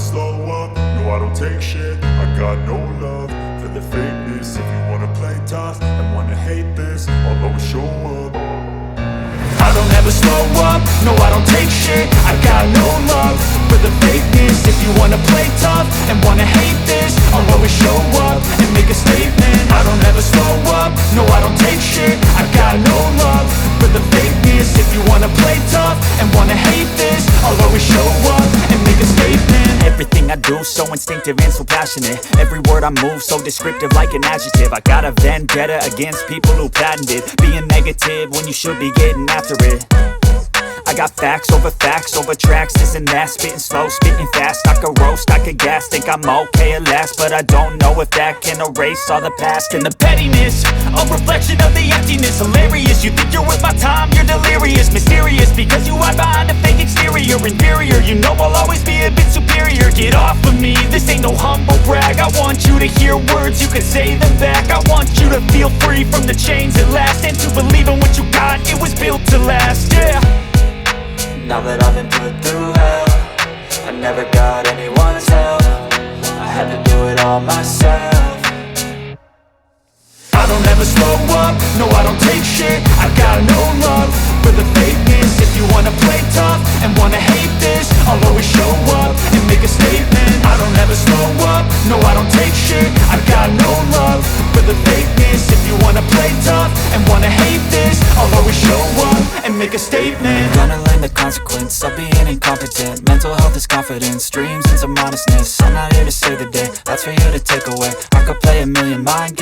slow up, no I don't take shit. I got no love for the fakeness. If you wanna play tough and wanna hate this, I'll always show up. I don't ever slow up, no I don't take shit. I got no love for the fakeness. If you wanna play tough and wanna hate this, I'll always show up and make a statement. I don't ever slow up, no I don't take shit. I got no love for the fakeness. If you wanna play tough and wanna hate this, I'll always show up and make a statement. Everything I do so instinctive and so passionate. Every word I move so descriptive like an adjective. I got a vendetta against people who patented being negative when you should be getting after it. I got facts over tracks, this and that. Spitting slow, spitting fast, I could roast, I could gas. Think I'm okay at last, but I don't know if that can erase all the past. And the pettiness, a reflection of the emptiness. Hilarious, you think you're worth my time, you're delirious. Mysterious, because you hide behind a fake exterior. Inferior, you know I'll always be a bit superior. Get off of me, this ain't no humble brag. I want you to hear words, you can say them back. I want you to feel free from the chains at last, and to believe in what you got, it was built to last, yeah. Now that I've been put through hell, I never got anyone's help. I had to do it all myself. I don't ever slow up, no I don't take shit. I got no love for the fakeness. If you wanna play tough and wanna hate this, I'll always show up and make a statement. I don't ever slow up, no I don't take shit. I got no love for the fakeness. If you wanna play tough and wanna hate this, I'll always show up and make a statement. Gonna learn the consequence of being incompetent. Mental health is confidence, dreams and some honestness. I'm not here to save the day, that's for you to take away. I could play a million mind games